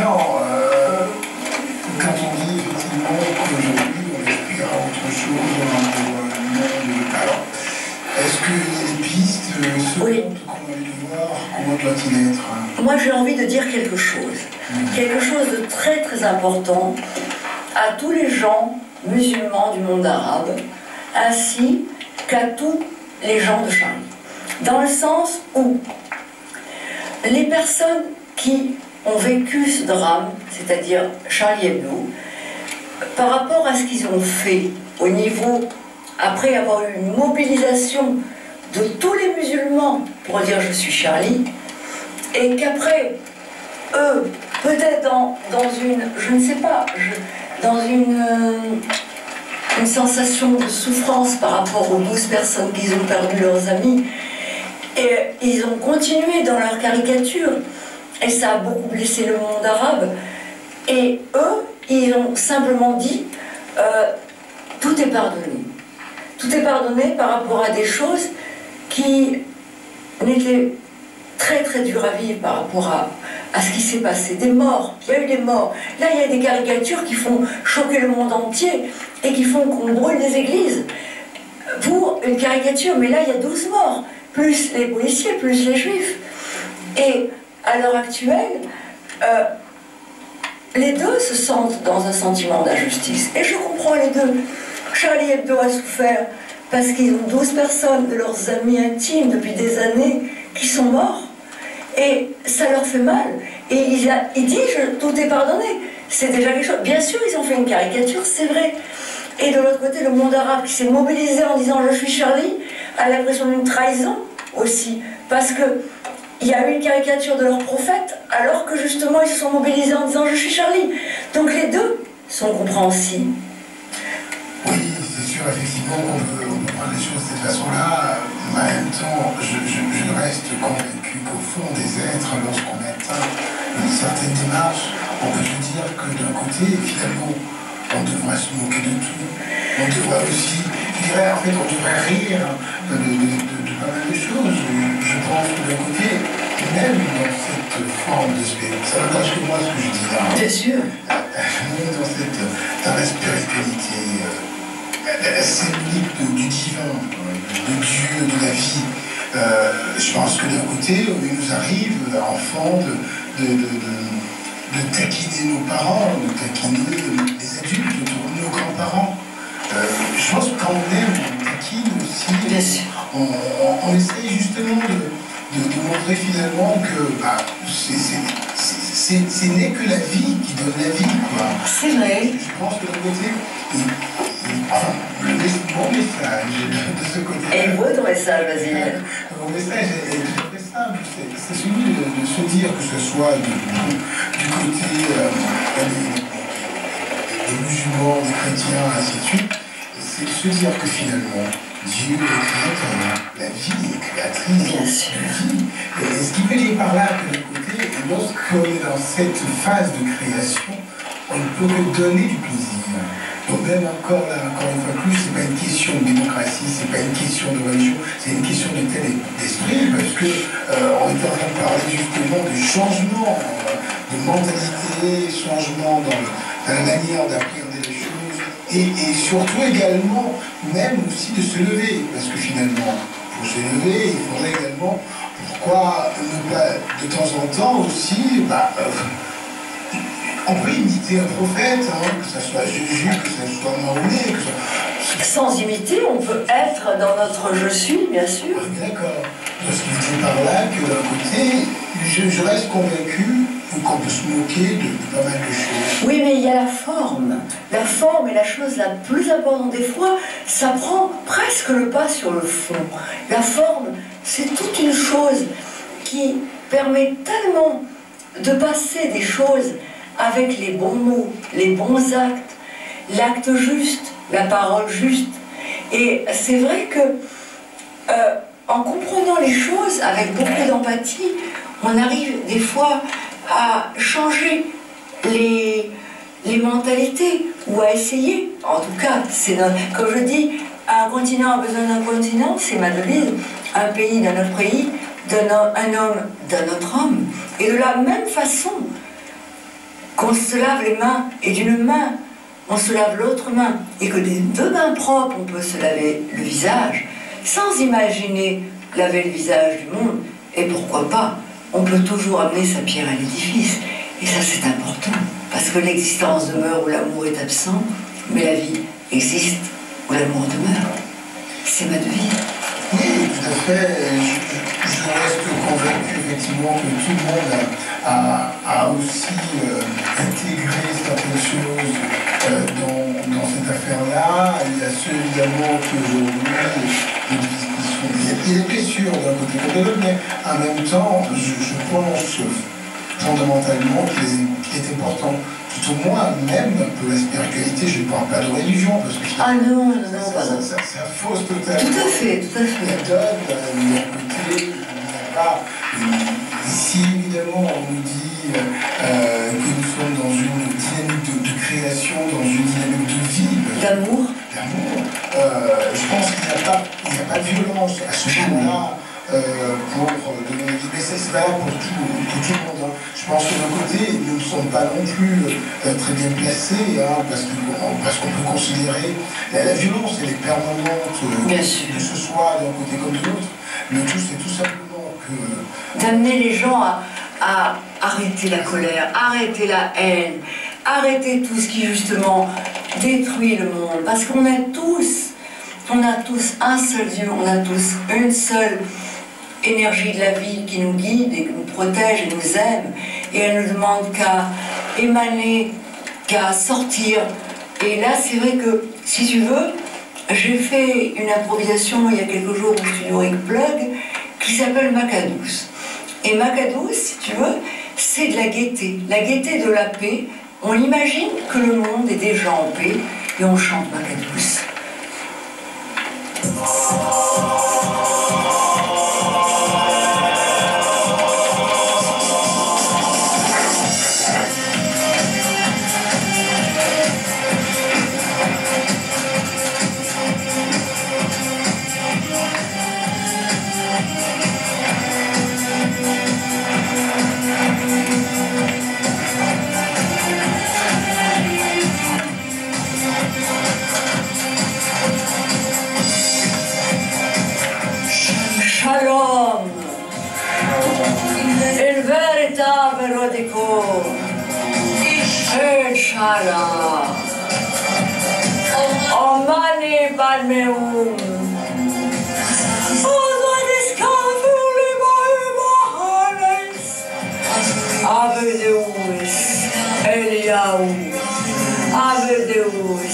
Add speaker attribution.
Speaker 1: Jean, quand on dit effectivement qu'aujourd'hui on aspire à autre chose, on a un monde. Alors, est-ce qu'il y a des pistes,
Speaker 2: oui.
Speaker 1: Comment le voir, comment doit-il être?
Speaker 2: Moi j'ai envie de dire quelque chose. Quelque chose de très très important à tous les gens musulmans du monde arabe, ainsi qu'à tous les gens de Charlie. Dans le sens où les personnes qui ont vécu ce drame, c'est-à-dire Charlie Hebdo, par rapport à ce qu'ils ont fait au niveau, après avoir eu une mobilisation de tous les musulmans pour dire je suis Charlie, et qu'après, eux, peut-être dans une, je ne sais pas, dans une sensation de souffrance par rapport aux 12 personnes qui ont perdu leurs amis, et ils ont continué dans leur caricature, et ça a beaucoup blessé le monde arabe, et eux, ils ont simplement dit tout est pardonné. Tout est pardonné par rapport à des choses qui n'étaient très très dures à vivre par rapport à ce qui s'est passé. Des morts, il y a eu des morts. Là, il y a des caricatures qui font choquer le monde entier et qui font qu'on brûle des églises pour une caricature. Mais là, il y a 12 morts, plus les policiers, plus les juifs. Et à l'heure actuelle, les deux se sentent dans un sentiment d'injustice. Et je comprends les deux. Charlie Hebdo a souffert parce qu'ils ont 12 personnes de leurs amis intimes depuis des années qui sont morts. Et ça leur fait mal. Et il dit tout est pardonné. C'est déjà quelque chose. Bien sûr, ils ont fait une caricature, c'est vrai. Et de l'autre côté, le monde arabe qui s'est mobilisé en disant je suis Charlie a l'impression d'une trahison aussi. Parce que il y a eu une caricature de leur prophète, alors que justement ils se sont mobilisés en disant je suis Charlie. Donc les deux sont compréhensibles.
Speaker 1: Oui, c'est sûr, effectivement, on peut prendre les choses de cette façon-là. En même temps, je reste convaincu qu'au fond des êtres, lorsqu'on atteint une certaine démarche, on peut se dire que d'un côté, finalement, on devrait se moquer de tout. On devrait aussi, je dirais, en fait, on devrait rire de pas mal de choses. Je pense que d'un côté, même dans cette forme de spiritualité, ça n'engage que moi ce que je dis là.
Speaker 2: Bien sûr.
Speaker 1: Même dans la spiritualité, la symbolique du divin, de Dieu, de la vie. Je pense que d'un côté, il nous arrive, enfants, de taquiner nos parents, de taquiner les adultes, nos grands-parents. Je pense que quand on aime, on taquine aussi. On essaye justement de montrer finalement que ce n'est que la vie qui donne la vie.
Speaker 2: C'est vrai.
Speaker 1: Je pense que d'un côté, il prend mon message de ce côté.
Speaker 2: Et beau ton message, vas-y.
Speaker 1: Mon message est tout à fait simple. C'est celui de se dire que ce soit du côté des musulmans, des chrétiens, ainsi de suite, c'est de se dire que finalement, Dieu est créateur, la vie est créatrice de vie. Et ce qui veut dire par là que d'un côté, lorsqu'on est dans cette phase de création, on ne peut que donner du plaisir. Donc même encore là, encore une fois plus, c'est pas une question de démocratie, c'est pas une question de religion, c'est une question d'état d'esprit, parce que on est en train de parler justement de changement de mentalité, changement dans la manière d'appréhender les choses, et surtout également, même aussi de se lever, parce que finalement, pour se lever, il faudrait également, pourquoi ne pas de temps en temps aussi, on peut imiter un prophète, que ce soit Jésus, que ce soit Mahomet, que ce soit...
Speaker 2: Sans imiter, on peut être dans notre je suis, bien sûr.
Speaker 1: D'accord. Parce qu'il dit par là que d'un côté, je reste convaincu qu'on peut se moquer de pas mal de choses.
Speaker 2: Oui, mais il y a la forme. La forme est la chose la plus importante. Des fois, ça prend presque le pas sur le fond. La forme, c'est toute une chose qui permet tellement de passer des choses avec les bons mots, les bons actes, l'acte juste, la parole juste. Et c'est vrai que en comprenant les choses avec beaucoup d'empathie, on arrive des fois à changer les mentalités, ou à essayer. En tout cas, comme je dis, un continent a besoin d'un continent, c'est ma devise, un pays d'un autre pays, un homme d'un autre homme. Et de la même façon, qu'on se lave les mains et d'une main, on se lave l'autre main, et que des deux mains propres, on peut se laver le visage, sans imaginer laver le visage du monde. Et pourquoi pas, on peut toujours amener sa pierre à l'édifice. Et ça, c'est important, parce que l'existence demeure où l'amour est absent, mais la vie existe où l'amour demeure. C'est ma devise.
Speaker 1: Oui, tout à fait. Je reste convaincu effectivement que tout le monde a aussi intégré certaines choses dans cette affaire-là. Il y a ceux évidemment qui aujourd'hui, il y a des blessures d'un côté comme de l'autre, mais en même temps, je pense fondamentalement qu'il est important, tout au moins même pour la spiritualité, je ne parle pas de religion, parce que
Speaker 2: ah non, pardon.
Speaker 1: Ça fausse totalement.
Speaker 2: Tout à fait.
Speaker 1: Ça donne d'un côté, il n'y a pas. Si évidemment on nous dit que nous sommes dans une dynamique de création, dans une dynamique de vie,
Speaker 2: d'amour,
Speaker 1: je pense qu'il n'y a pas de violence à ce moment-là. Pour donner des messages, c'est valable pour tout le monde. Hein. Je pense que d'un côté, nous ne sommes pas non plus très bien placés, hein, parce qu'on peut considérer la violence, elle est permanente, que ce soit d'un côté comme de l'autre. Le tout, c'est tout simplement que...
Speaker 2: d'amener les gens à arrêter la colère, arrêter la haine, arrêter tout ce qui justement détruit le monde. Parce qu'on a tous un seul Dieu, on a tous une seule énergie de la vie qui nous guide et qui nous protège et nous aime, et elle ne demande qu'à émaner, qu'à sortir. Et là, c'est vrai que, si tu veux, j'ai fait une improvisation il y a quelques jours au studio Rick Plug qui s'appelle Macadouce. Et Macadouce, si tu veux, c'est de la gaieté de la paix. On imagine que le monde est déjà en paix et on chante Macadouce. Shalom, il veritable dico, Inshallah, Omani Balmeum, Avedeus, Eliaou, Avedeus.